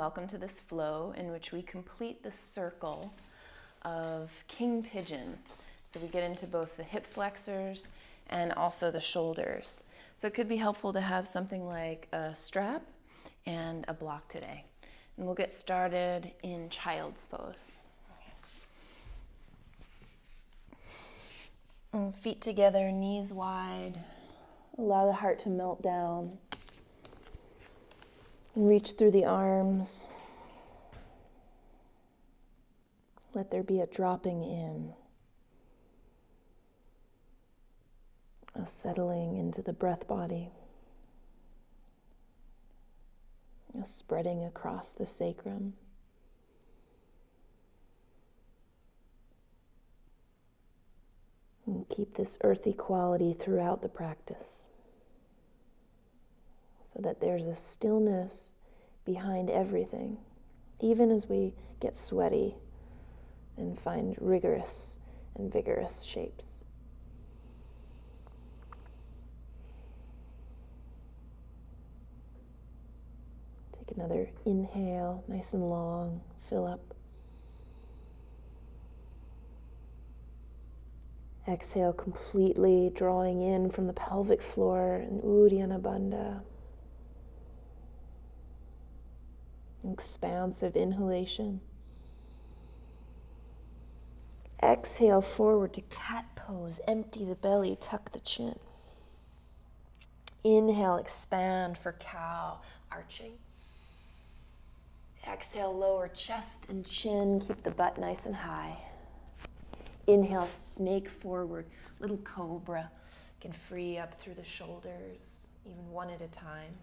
welcome to this flow in which we complete the circle of King Pigeon. So we get into both the hip flexors and also the shoulders. So it could be helpful to have something like a strap and a block today. And we'll get started in child's pose. And feet together, knees wide. Allow the heart to melt down. And reach through the arms. Let there be a dropping in. A settling into the breath body. A spreading across the sacrum. And keep this earthy quality throughout the practice, so that there's a stillness behind everything, even as we get sweaty and find rigorous and vigorous shapes. Take another inhale, nice and long, fill up. Exhale completely, drawing in from the pelvic floor in Uddiyana Bandha. Expansive inhalation. Exhale forward to cat pose. Empty the belly, tuck the chin. Inhale, expand for cow, arching. Exhale, lower chest and chin. Keep the butt nice and high. Inhale, snake forward, little cobra. You can free up through the shoulders, even one at a time.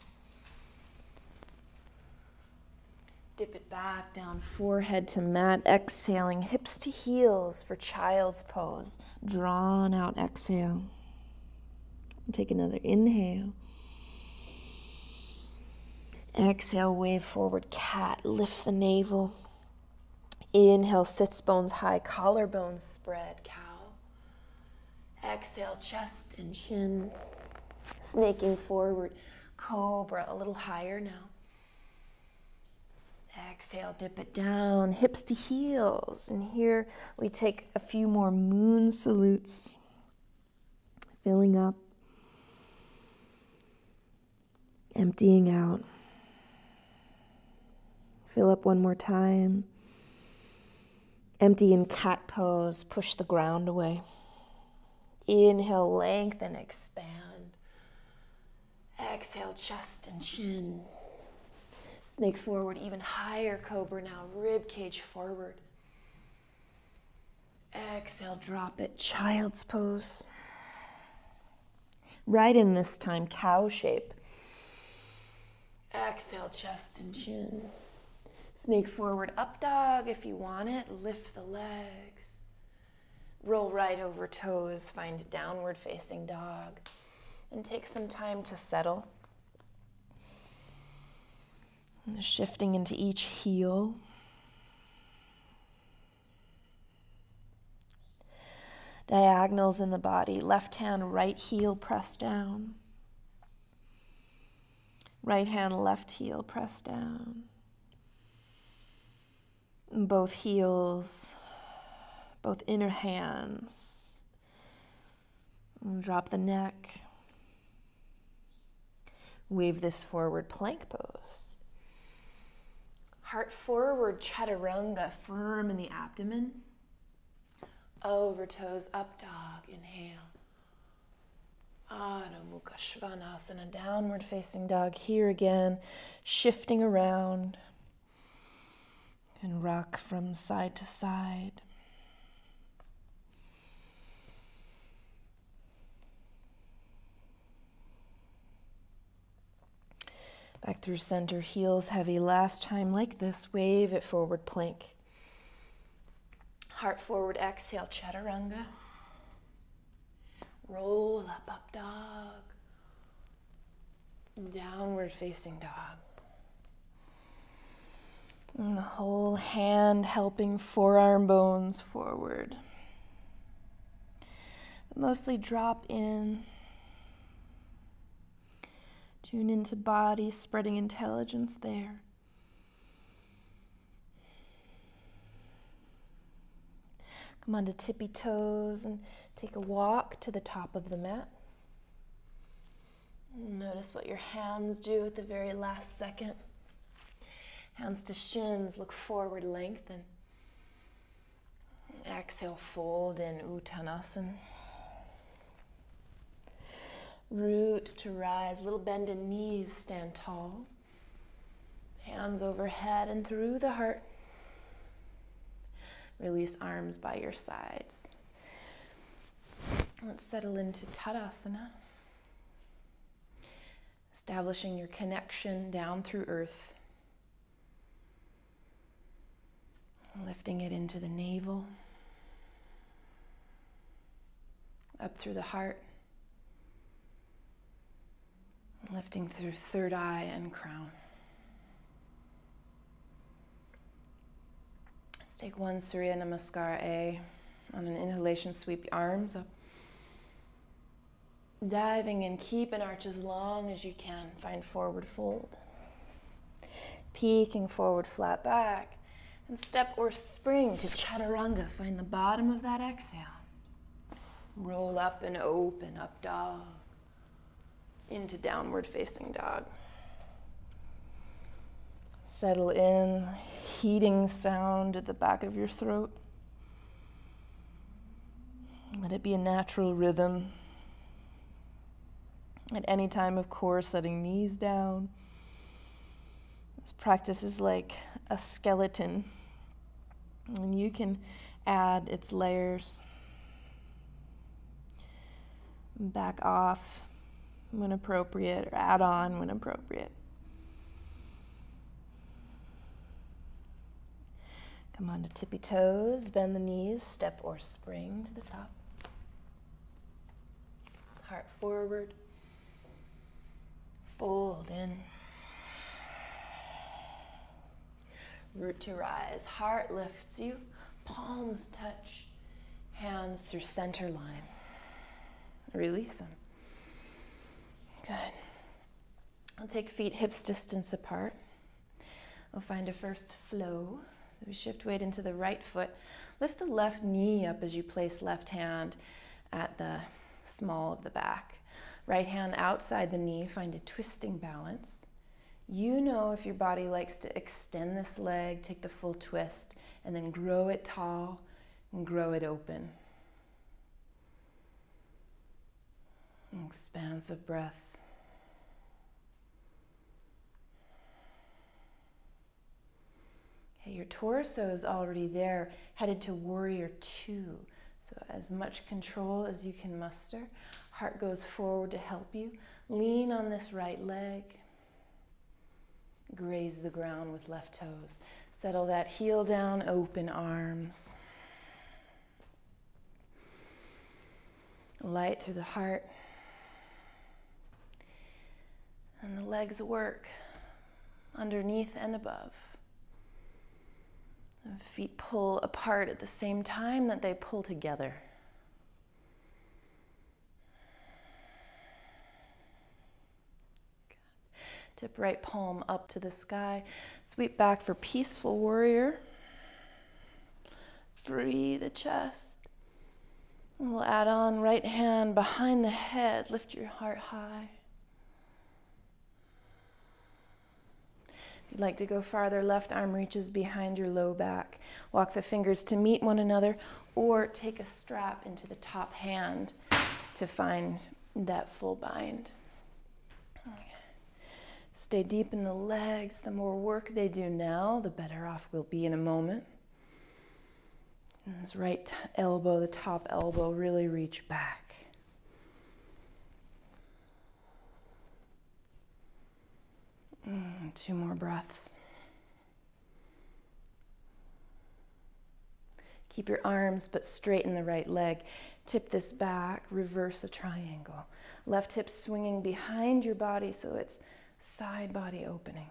Dip it back down, forehead to mat, exhaling, hips to heels for child's pose. Drawn out exhale. And take another inhale. Exhale, wave forward, cat, lift the navel. Inhale, sits bones high, collarbones spread, cow. Exhale, chest and chin. Snaking forward, cobra, a little higher now. Exhale, dip it down, hips to heels. And here we take a few more moon salutes. Filling up. Emptying out. Fill up one more time. Empty in cat pose, push the ground away. Inhale, lengthen, expand. Exhale, chest and chin. Snake forward, even higher cobra now, rib cage forward. Exhale, drop it, child's pose. Right in this time, cow shape. Exhale, chest and chin. Snake forward, up dog if you want it. Lift the legs. Roll right over toes, find downward facing dog. And take some time to settle. And shifting into each heel. Diagonals in the body. Left hand, right heel, press down. Right hand, left heel, press down. Both heels, both inner hands. And drop the neck. Wave this forward, plank pose. Heart forward, chaturanga, firm in the abdomen. Over toes, up dog, inhale. Adho Mukha Svanasana, downward facing dog. Here again, shifting around. And rock from side to side. Back through center, heels heavy. Last time like this, wave it forward, plank. Heart forward, exhale, chaturanga. Roll up dog. Downward facing dog. And the whole hand helping forearm bones forward. Mostly drop in. Tune into body, spreading intelligence there. Come onto tippy toes and take a walk to the top of the mat. Notice what your hands do at the very last second. Hands to shins, look forward, lengthen. Exhale, fold in Uttanasana. Root to rise, little bend in knees, stand tall. Hands overhead and through the heart. Release arms by your sides. Let's settle into Tadasana. Establishing your connection down through earth. Lifting it into the navel. Up through the heart. Lifting through third eye and crown. Let's take one Surya Namaskar A. On an inhalation, sweep your arms up. Diving in, keep an arch as long as you can. Find forward fold. Peeking forward, flat back. And step or spring to Chaturanga. Find the bottom of that exhale. Roll up and open, up dog. Into downward facing dog. Settle in, heating sound at the back of your throat. Let it be a natural rhythm. At any time, of course, setting knees down. This practice is like a skeleton, and you can add its layers. Back off when appropriate, or add on when appropriate. Come on to tippy toes, bend the knees, step or spring to the top. Heart forward. Fold in. Root to rise. Heart lifts you. Palms touch. Hands through center line. Release them. Good. I'll take feet hips distance apart. We'll find a first flow. So we shift weight into the right foot. Lift the left knee up as you place left hand at the small of the back. Right hand outside the knee, find a twisting balance. You know if your body likes to extend this leg, take the full twist, and then grow it tall and grow it open. Expansive breath. Okay, your torso is already there, headed to warrior two. So as much control as you can muster. Heart goes forward to help you. Lean on this right leg. Graze the ground with left toes. Settle that heel down, open arms. Light through the heart. And the legs work underneath and above. The feet pull apart at the same time that they pull together. Tip right palm up to the sky. Sweep back for peaceful warrior. Free the chest. And we'll add on right hand behind the head. Lift your heart high. If you'd like to go farther, left arm reaches behind your low back. Walk the fingers to meet one another, or take a strap into the top hand to find that full bind. Stay deep in the legs. The more work they do now, the better off we'll be in a moment. And this right elbow, the top elbow, really reach back. Two more breaths. Keep your arms but straighten the right leg. Tip this back, reverse a triangle. Left hip swinging behind your body so it's side body opening.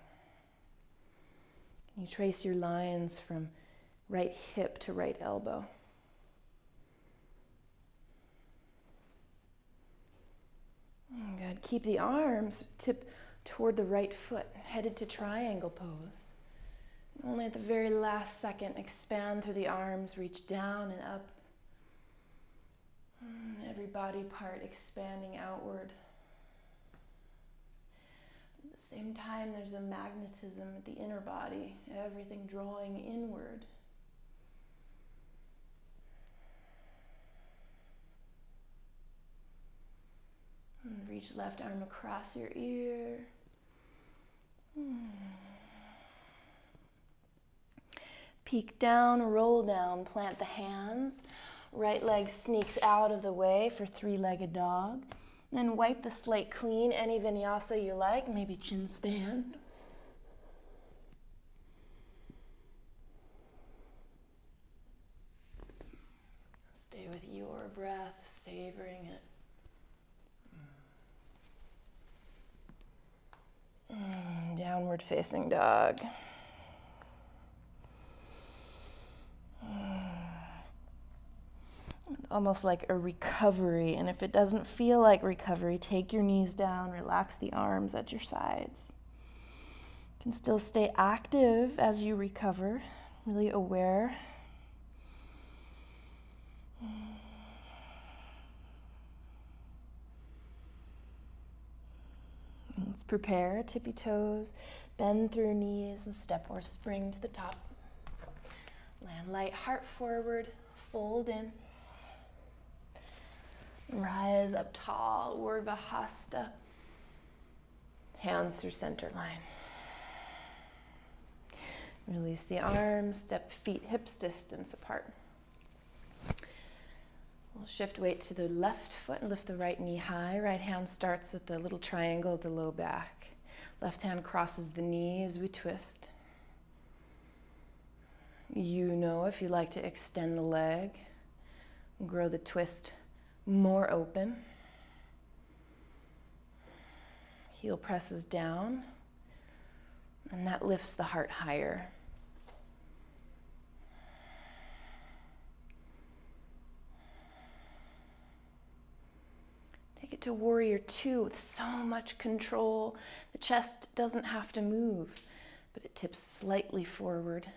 You trace your lines from right hip to right elbow. Good. Keep the arms tip toward the right foot, headed to triangle pose. Only at the very last second, expand through the arms, reach down and up Every body part expanding outward. At the same time, there's a magnetism at the inner body, everything drawing inward. And reach left arm across your ear. Peek down, roll down, plant the hands. Right leg sneaks out of the way for three-legged dog. Then wipe the slate clean, any vinyasa you like, maybe chin stand. Stay with your breath, savoring it. Downward facing dog. Almost like a recovery, and if it doesn't feel like recovery, take your knees down, relax the arms at your sides. You can still stay active as you recover, really aware. Let's prepare, tippy toes, bend through knees and step or spring to the top. Land light, heart forward, fold in. Rise up tall, Urdhva Hasta. Hands through center line. Release the arms, step feet hips distance apart. We'll shift weight to the left foot and lift the right knee high. Right hand starts at the little triangle at the low back. Left hand crosses the knee as we twist. You know if you like to extend the leg, grow the twist more open. Heel presses down, and that lifts the heart higher. Take it to warrior two with so much control. The chest doesn't have to move, but it tips slightly forward.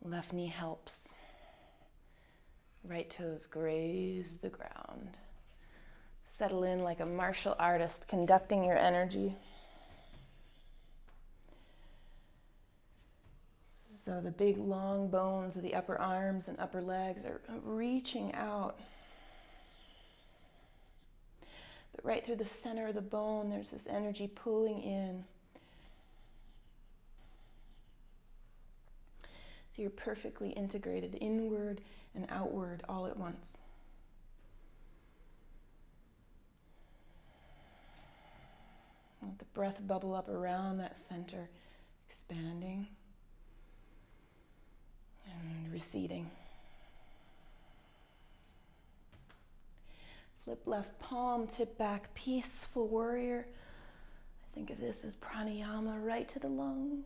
Left knee helps. Right toes graze the ground. Settle in like a martial artist conducting your energy. As though the big long bones of the upper arms and upper legs are reaching out. But right through the center of the bone, there's this energy pulling in. So you're perfectly integrated inward and outward all at once. Let the breath bubble up around that center, expanding and receding. Flip left palm, tip back, peaceful warrior. I think of this as pranayama right to the lungs.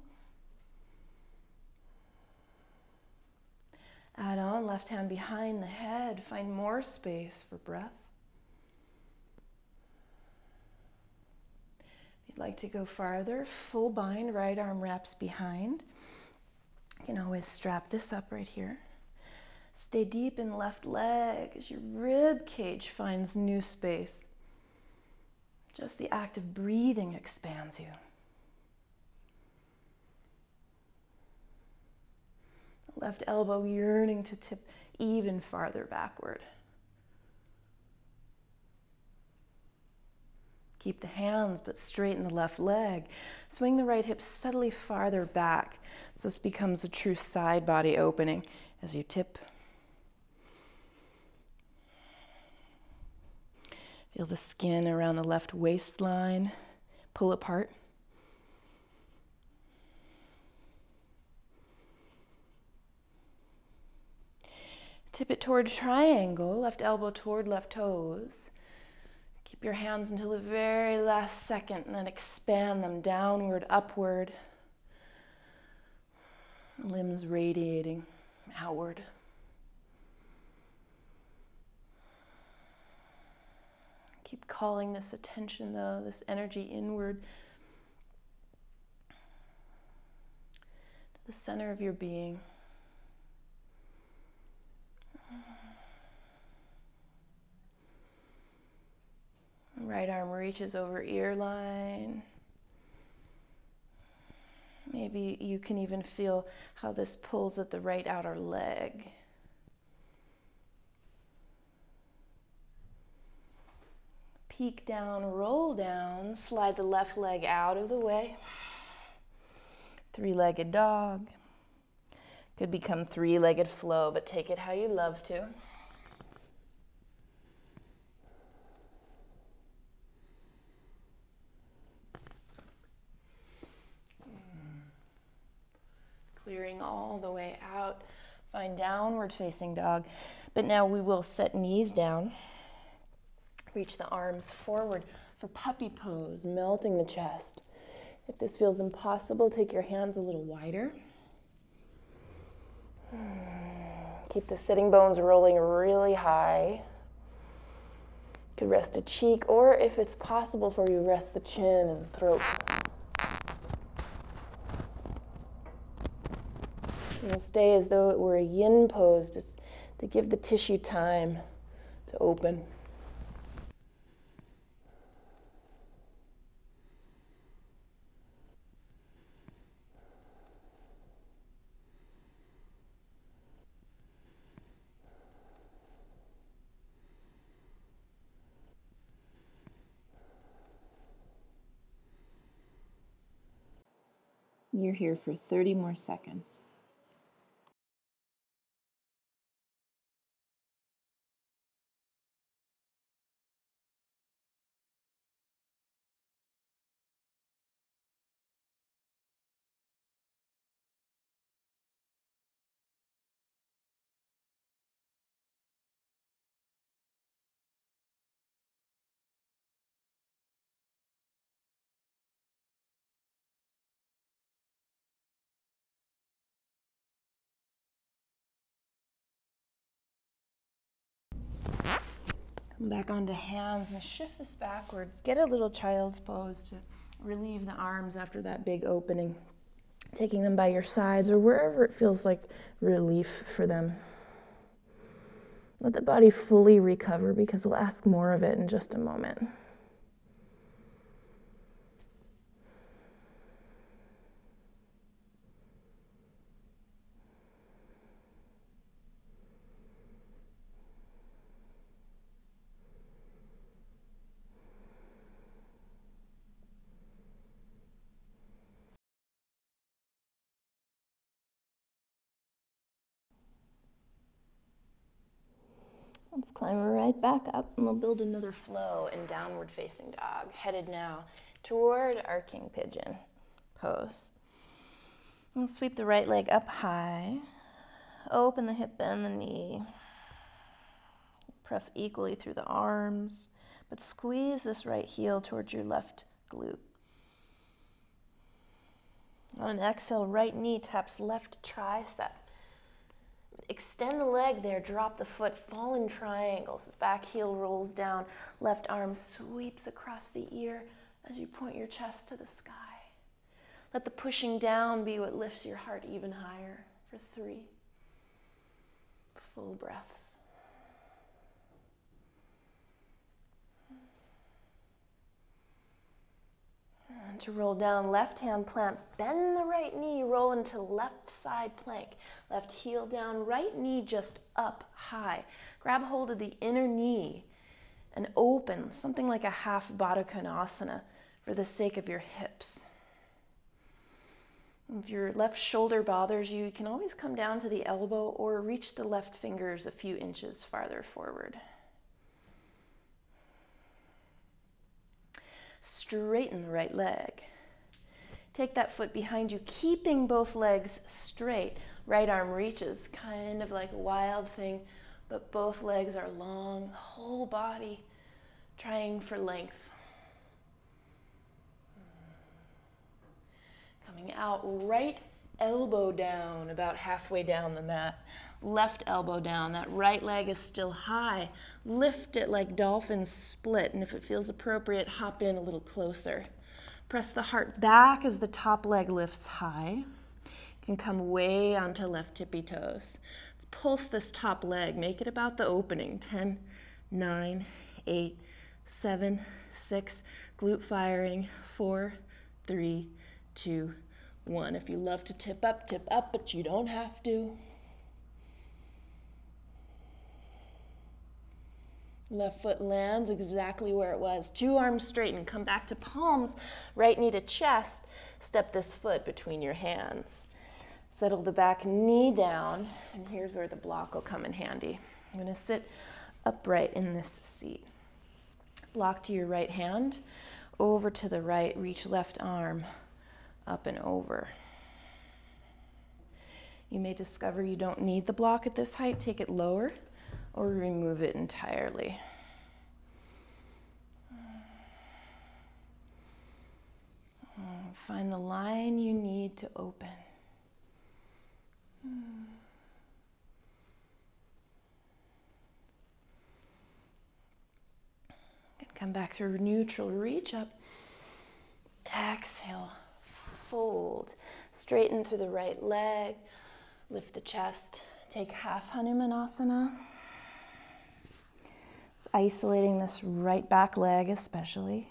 Add on, left hand behind the head. Find more space for breath. If you'd like to go farther, full bind, right arm wraps behind. You can always strap this up right here. Stay deep in left leg as your rib cage finds new space. Just the act of breathing expands you. Left elbow yearning to tip even farther backward. Keep the hands, but straighten the left leg. Swing the right hip subtly farther back, so this becomes a true side body opening as you tip. Feel the skin around the left waistline pull apart. Tip it toward triangle, left elbow toward left toes. Keep your hands until the very last second and then expand them downward, upward. Limbs radiating outward. Keep calling this attention though, this energy inward to the center of your being. Right arm reaches over ear line. Maybe you can even feel how this pulls at the right outer leg. Peek down, roll down, slide the left leg out of the way. Three-legged dog. Could become three-legged flow, but take it how you love to. Clearing all the way out. Find downward facing dog. But now we will set knees down. Reach the arms forward for puppy pose, melting the chest. If this feels impossible, take your hands a little wider. Keep the sitting bones rolling really high. Could rest a cheek, or if it's possible for you, rest the chin and throat. And stay as though it were a yin pose, just to give the tissue time to open. You're here for 30 more seconds. Come back onto hands and shift this backwards. Get a little child's pose to relieve the arms after that big opening. Taking them by your sides or wherever it feels like relief for them. Let the body fully recover because we'll ask more of it in just a moment. Let's climb right back up and we'll build another flow in downward facing dog. Headed now toward our King Pigeon pose. We'll sweep the right leg up high. Open the hip, bend the knee. Press equally through the arms, but squeeze this right heel towards your left glute. On an exhale, right knee taps left tricep. Extend the leg there, drop the foot, fall in triangles. The back heel rolls down, left arm sweeps across the ear as you point your chest to the sky. Let the pushing down be what lifts your heart even higher for 3 full breaths. And to roll down, left hand plants, bend the right knee, roll into left side plank. Left heel down, right knee just up high. Grab hold of the inner knee and open, something like a half Baddha Konasana for the sake of your hips. If your left shoulder bothers you, you can always come down to the elbow or reach the left fingers a few inches farther forward. Straighten the right leg. Take that foot behind you, keeping both legs straight. Right arm reaches, kind of like a wild thing, but both legs are long, whole body, trying for length. Coming out, right elbow down, about halfway down the mat. Left elbow down, that right leg is still high. Lift it like Dolphin Split, and if it feels appropriate, hop in a little closer. Press the heart back as the top leg lifts high. You can come way onto left tippy toes. Let's pulse this top leg, make it about the opening. 10, 9, 8, 7, 6, glute firing, 4, 3, 2, 1. If you love to tip up, but you don't have to. Left foot lands exactly where it was. 2 arms straighten, come back to palms, right knee to chest. Step this foot between your hands. Settle the back knee down, and here's where the block will come in handy. I'm gonna sit upright in this seat. Block to your right hand, over to the right, reach left arm up and over. You may discover you don't need the block at this height, take it lower, or remove it entirely. Find the line you need to open. Come back through neutral, reach up. Exhale, fold. Straighten through the right leg, lift the chest. Take half Hanumanasana. It's isolating this right back leg especially.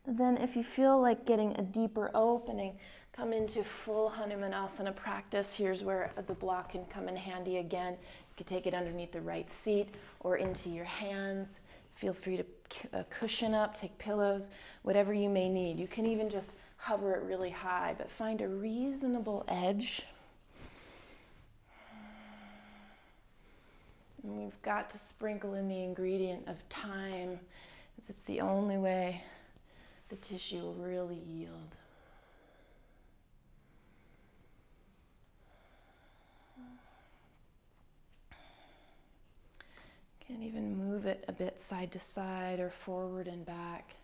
Then if you feel like getting a deeper opening, come into full Hanumanasana practice. Here's where the block can come in handy again. You can take it underneath the right seat or into your hands. Feel free to cushion up, take pillows, whatever you may need. You can even just hover it really high, but find a reasonable edge. And we've got to sprinkle in the ingredient of time, because it's the only way the tissue will really yield. Can even move it a bit side to side or forward and back.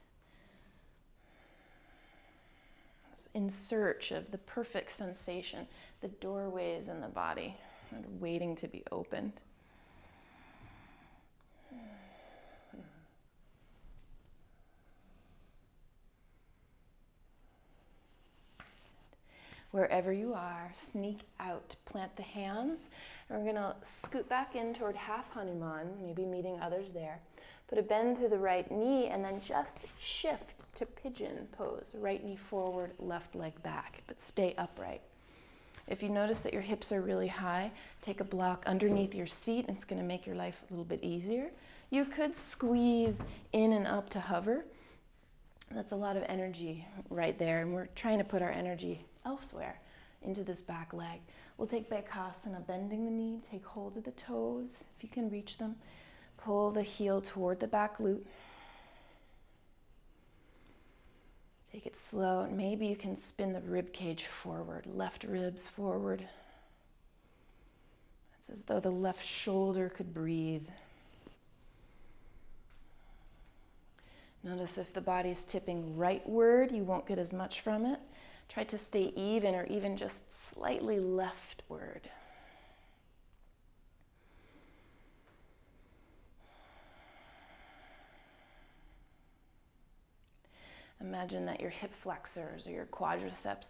In search of the perfect sensation, the doorways in the body that are waiting to be opened. Wherever you are, sneak out, plant the hands, and we're gonna scoot back in toward half Hanuman, maybe meeting others there. Put a bend through the right knee and then just shift to pigeon pose. Right knee forward, left leg back, but stay upright. If you notice that your hips are really high, take a block underneath your seat. It's gonna make your life a little bit easier. You could squeeze in and up to hover. That's a lot of energy right there, and we're trying to put our energy elsewhere into this back leg. We'll take Bakasana, bending the knee, take hold of the toes if you can reach them. Pull the heel toward the back glute. Take it slow, and maybe you can spin the rib cage forward, left ribs forward. It's as though the left shoulder could breathe. Notice if the body's tipping rightward, you won't get as much from it. Try to stay even or even just slightly leftward. Imagine that your hip flexors or your quadriceps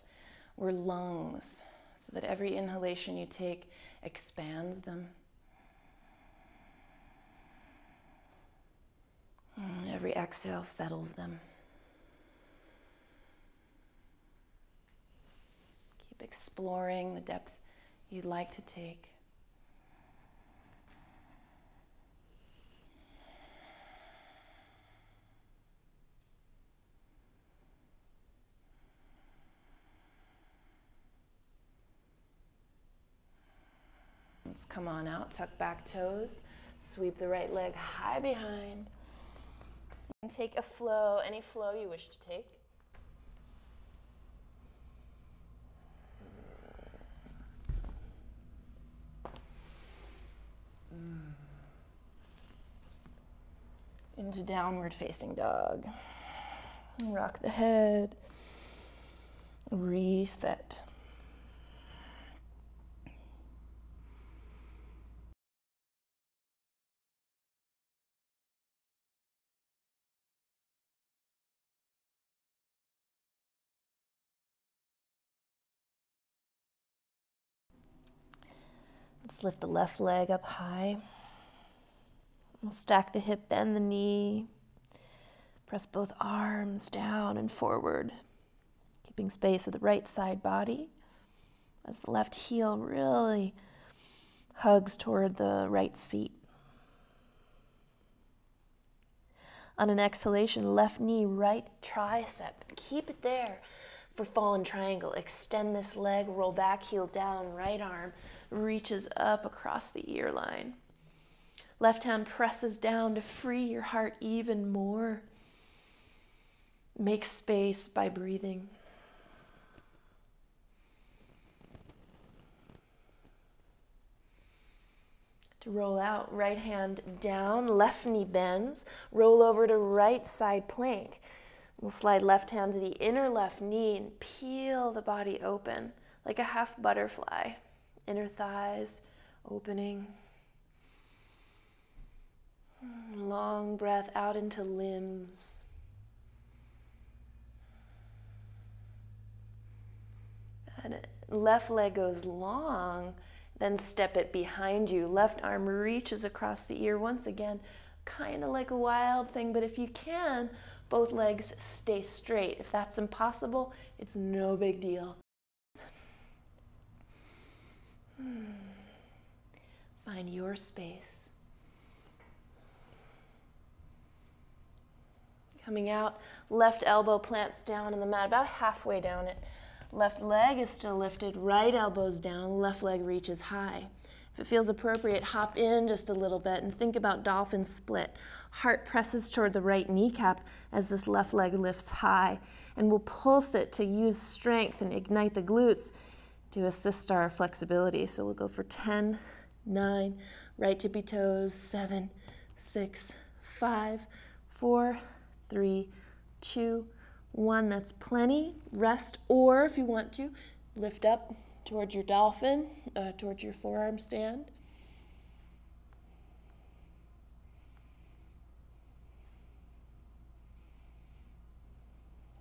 were lungs, so that every inhalation you take expands them. And every exhale settles them. Keep exploring the depth you'd like to take. Let's come on out, tuck back toes, sweep the right leg high behind. And take a flow, any flow you wish to take. Into downward facing dog. Rock the head. Reset. Let's lift the left leg up high. We'll stack the hip, bend the knee. Press both arms down and forward, keeping space of the right side body as the left heel really hugs toward the right seat. On an exhalation, left knee, right tricep. Keep it there for fallen triangle. Extend this leg, roll back, heel down, right arm reaches up across the ear line. Left hand presses down to free your heart even more. Make space by breathing. To roll out, right hand down, left knee bends, roll over to right side plank. We'll slide left hand to the inner left knee and peel the body open like a half butterfly. Inner thighs opening. Long breath out into limbs. And left leg goes long. Then step it behind you. Left arm reaches across the ear. Once again, kind of like a wild thing, but if you can, both legs stay straight. If that's impossible, it's no big deal. Find your space. Coming out, left elbow plants down in the mat, about halfway down it. Left leg is still lifted, right elbow's down, left leg reaches high. If it feels appropriate, hop in just a little bit and think about Dolphin Split. Heart presses toward the right kneecap as this left leg lifts high, and we'll pulse it to use strength and ignite the glutes to assist our flexibility. So we'll go for 10, 9, right tippy toes, 7, 6, 5, 4, 3, 2, 1, that's plenty. Rest, or if you want to, lift up towards your dolphin, towards your forearm stand.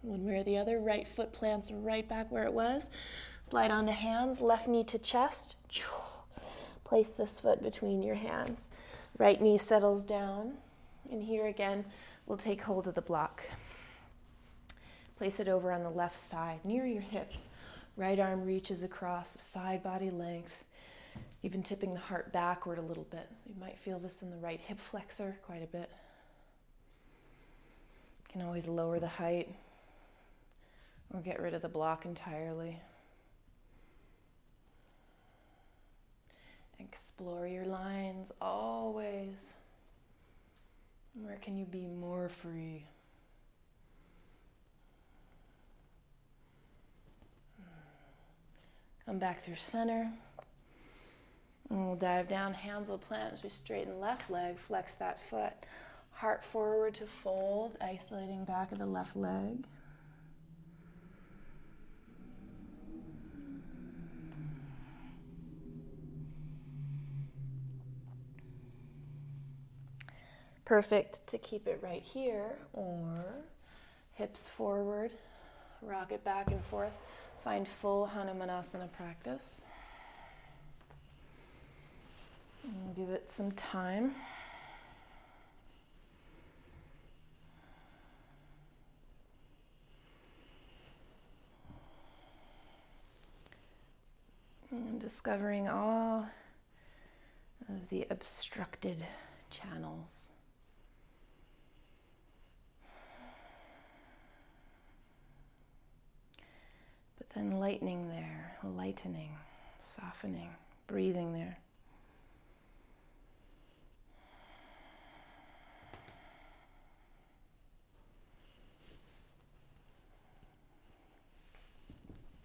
One way or the other, right foot plants right back where it was. Slide onto hands, left knee to chest. Place this foot between your hands. Right knee settles down. And here again, we'll take hold of the block. Place it over on the left side, near your hip. Right arm reaches across, side body length, even tipping the heart backward a little bit. So you might feel this in the right hip flexor quite a bit. You can always lower the height or get rid of the block entirely. Explore your lines always. Where can you be more free? Come back through center. And we'll dive down, hands will plant as we straighten left leg, flex that foot. Heart forward to fold, isolating back of the left leg. Perfect to keep it right here, or hips forward, rock it back and forth. Find full Hanumanasana practice. And give it some time. And discovering all of the obstructed channels. But then lightening there, lightening, softening, breathing there.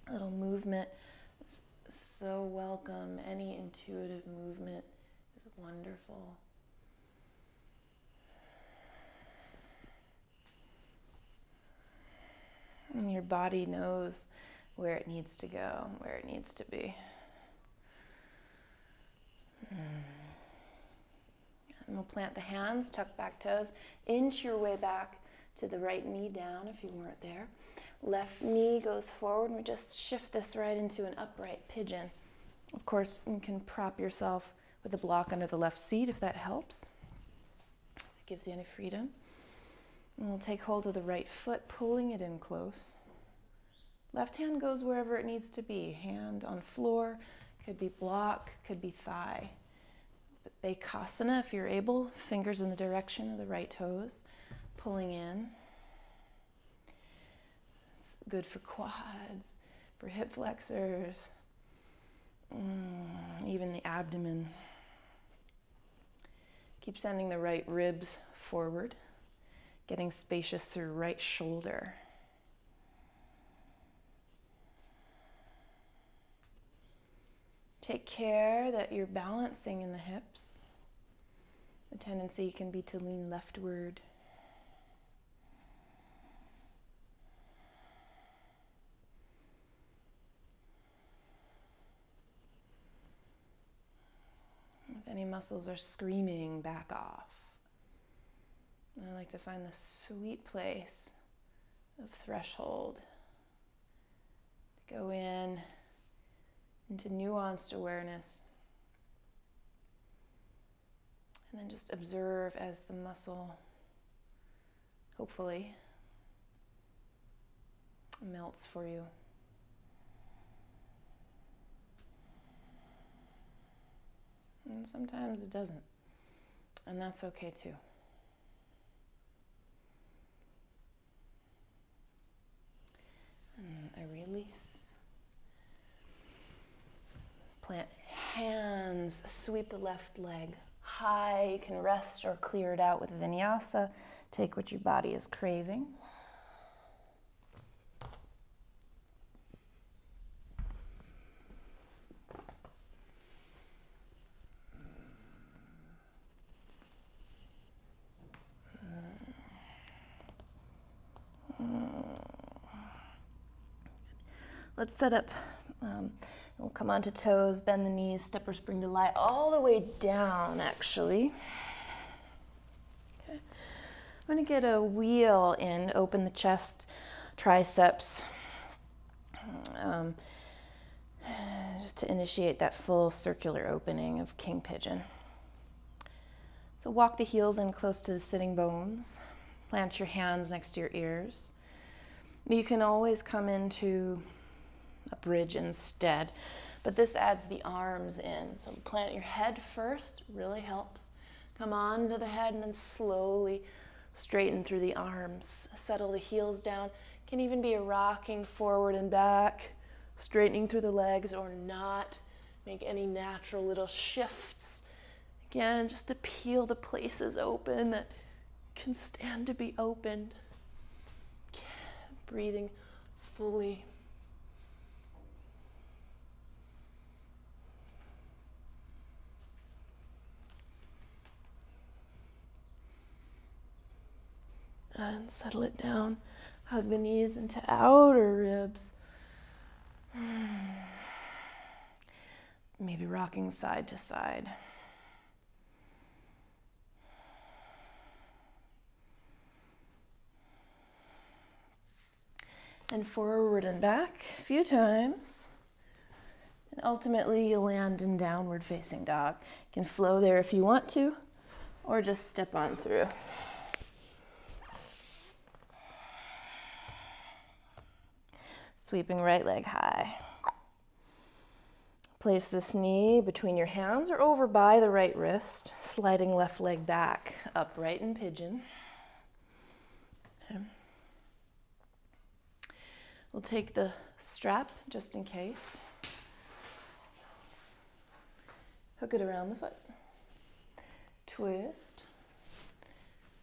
A little movement is so welcome. Any intuitive movement is wonderful. And your body knows where it needs to go, where it needs to be. And we'll plant the hands, tuck back toes, inch your way back to the right knee down if you weren't there. Left knee goes forward, and we just shift this right into an upright pigeon. Of course, you can prop yourself with a block under the left seat if that helps. If it gives you any freedom. And we'll take hold of the right foot, pulling it in close. Left hand goes wherever it needs to be. Hand on floor, could be block, could be thigh. Bakasana, if you're able, fingers in the direction of the right toes, pulling in. It's good for quads, for hip flexors, even the abdomen. Keep sending the right ribs forward, getting spacious through right shoulder. Take care that you're balancing in the hips. The tendency can be to lean leftward. If any muscles are screaming, back off. I like to find the sweet place of threshold. Go in into nuanced awareness. And then just observe as the muscle, hopefully, melts for you. And sometimes it doesn't. And that's okay too. And I release. Plant hands, sweep the left leg high. You can rest or clear it out with vinyasa. Take what your body is craving. Let's set up. We'll come onto toes, bend the knees, step or spring to lie all the way down, actually. Okay. I'm going to get a wheel in, open the chest, triceps, just to initiate that full circular opening of King Pigeon. So walk the heels in close to the sitting bones. Plant your hands next to your ears. You can always come into a bridge instead, but this adds the arms in. So plant your head first, really helps. Come on to the head and then slowly straighten through the arms. Settle the heels down. Can even be a rocking forward and back, straightening through the legs or not. Make any natural little shifts. Again, just to peel the places open that can stand to be opened. Breathing fully. And settle it down. Hug the knees into outer ribs. Maybe rocking side to side. And forward and back a few times. And ultimately you'll land in downward facing dog. You can flow there if you want to, or just step on through. Sweeping right leg high. Place this knee between your hands or over by the right wrist, sliding left leg back, upright in pigeon. Okay. We'll take the strap just in case. Hook it around the foot. Twist.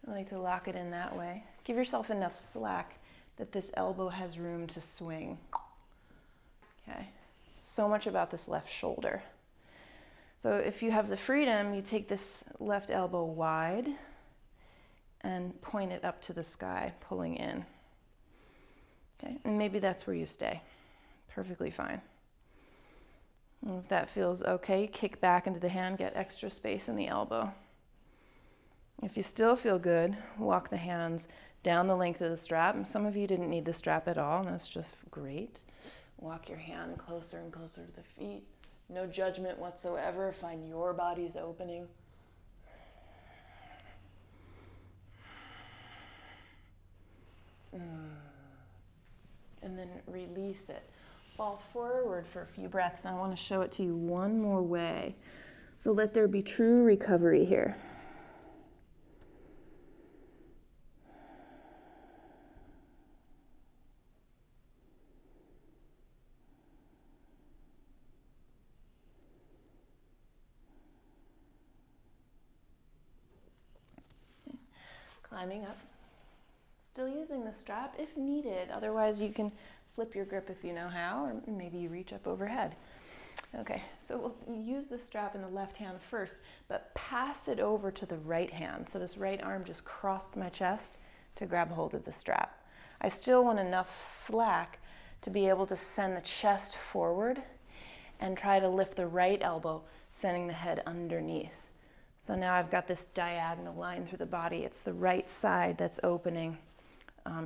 I like to lock it in that way. Give yourself enough slack that this elbow has room to swing. Okay, so much about this left shoulder. So if you have the freedom, you take this left elbow wide and point it up to the sky, pulling in. Okay, and maybe that's where you stay. Perfectly fine. And if that feels okay, kick back into the hand, get extra space in the elbow. If you still feel good, walk the hands down the length of the strap. And some of you didn't need the strap at all, and that's just great. Walk your hand closer and closer to the feet. No judgment whatsoever. Find your body's opening. And then release it. Fall forward for a few breaths. I want to show it to you one more way. So let there be true recovery here. Climbing up. Still using the strap if needed. Otherwise, you can flip your grip if you know how, or maybe you reach up overhead. Okay, so we'll use the strap in the left hand first, but pass it over to the right hand. So this right arm just crossed my chest to grab hold of the strap. I still want enough slack to be able to send the chest forward and try to lift the right elbow, sending the head underneath. So now I've got this diagonal line through the body. It's the right side that's opening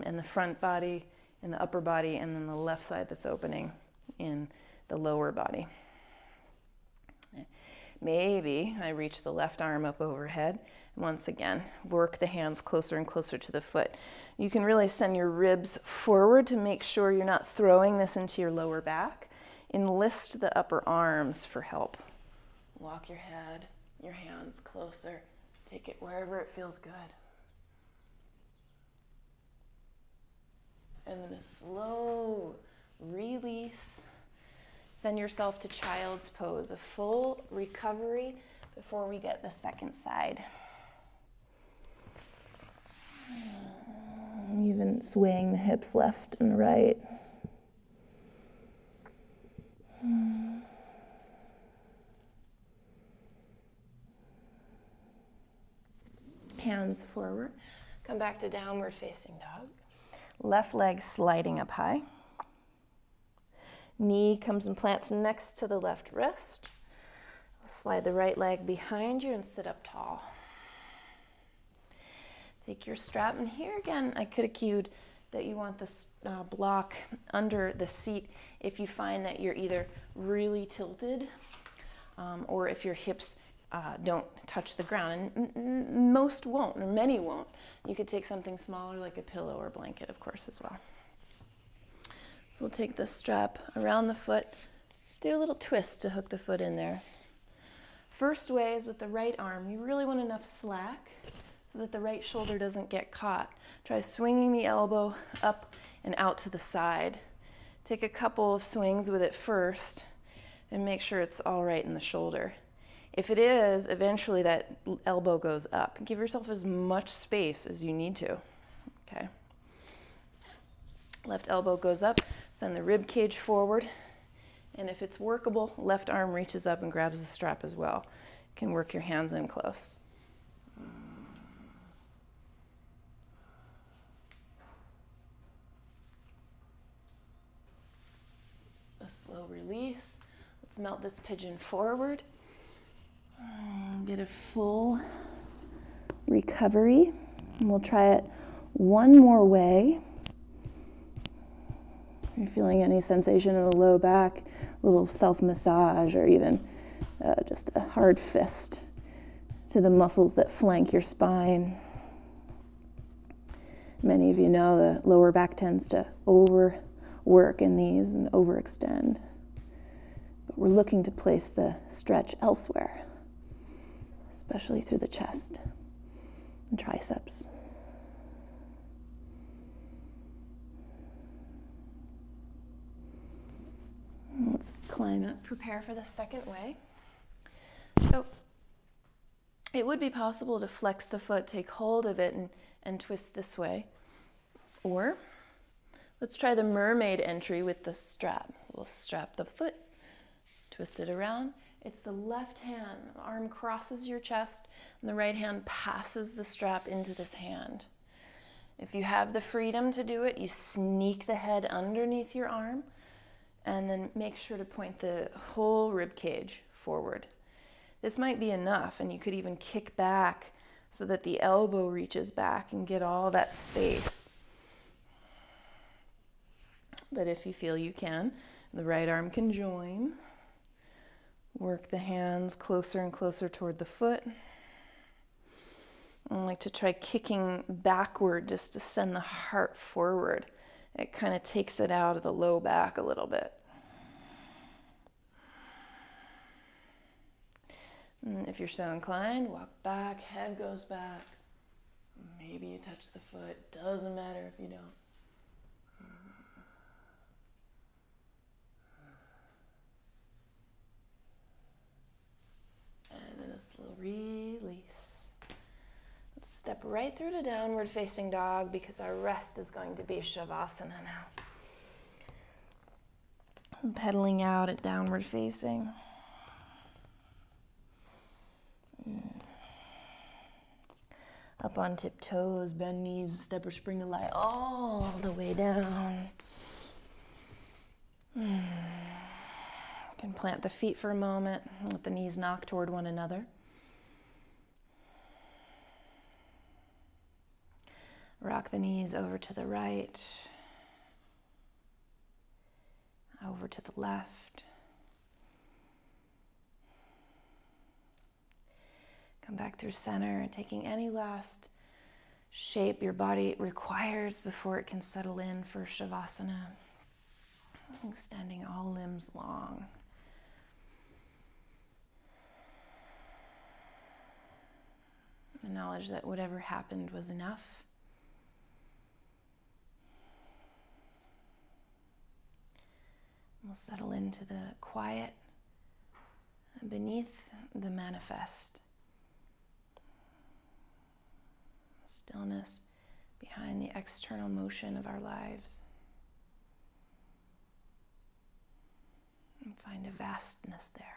in the front body, in the upper body, and then the left side that's opening in the lower body. Maybe I reach the left arm up overhead. Once again, work the hands closer and closer to the foot. You can really send your ribs forward to make sure you're not throwing this into your lower back. Enlist the upper arms for help. Walk your head, your hands closer. Take it wherever it feels good. And then a slow release. Send yourself to child's pose, a full recovery before we get the second side. Even swaying the hips left and right. Hands forward. Come back to downward facing dog. Left leg sliding up high. Knee comes and plants next to the left wrist. Slide the right leg behind you and sit up tall. Take your strap, and here again, I could have cued that you want this block under the seat if you find that you're either really tilted or if your hips don't touch the ground, and most won't, or many won't. You could take something smaller like a pillow or blanket, of course, as well. So we'll take the strap around the foot. Just do a little twist to hook the foot in there. First way is with the right arm. You really want enough slack so that the right shoulder doesn't get caught. Try swinging the elbow up and out to the side. Take a couple of swings with it first and make sure it's all right in the shoulder. If it is, eventually that elbow goes up. Give yourself as much space as you need to. Okay. Left elbow goes up, send the rib cage forward, and if it's workable, left arm reaches up and grabs the strap as well. You can work your hands in close. A slow release. Let's melt this pigeon forward. Get a full recovery, and we'll try it one more way. If you're feeling any sensation in the low back, a little self-massage, or even just a hard fist to the muscles that flank your spine. Many of you know the lower back tends to overwork in these and overextend. But we're looking to place the stretch elsewhere, especially through the chest and triceps. Let's climb up, prepare for the second way. So it would be possible to flex the foot, take hold of it, and twist this way. Or let's try the mermaid entry with the strap. So we'll strap the foot, twist it around. It's the left hand, arm crosses your chest, and the right hand passes the strap into this hand. If you have the freedom to do it, you sneak the head underneath your arm, and then make sure to point the whole rib cage forward. This might be enough, and you could even kick back so that the elbow reaches back and get all that space. But if you feel you can, the right arm can join. Work the hands closer and closer toward the foot. I like to try kicking backward just to send the heart forward. It kind of takes it out of the low back a little bit. And if you're so inclined, walk back, head goes back. Maybe you touch the foot. Doesn't matter if you don't. And then a slow release. Let's step right through to downward facing dog because our rest is going to be Shavasana now. And pedaling out at downward facing. Up on tiptoes, bend knees, step or spring to lie all the way down. You can plant the feet for a moment, let the knees knock toward one another. Rock the knees over to the right, over to the left. Come back through center and taking any last shape your body requires before it can settle in for Shavasana. Extending all limbs long. Acknowledge that whatever happened was enough. We'll settle into the quiet beneath the manifest. Stillness behind the external motion of our lives. And find a vastness there.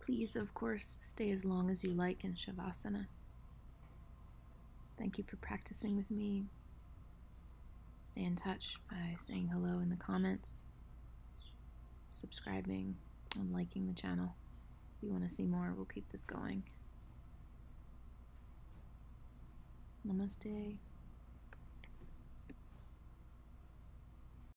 Please, of course, stay as long as you like in Shavasana. Thank you for practicing with me. Stay in touch by saying hello in the comments, subscribing, and liking the channel. If you want to see more, we'll keep this going. Namaste.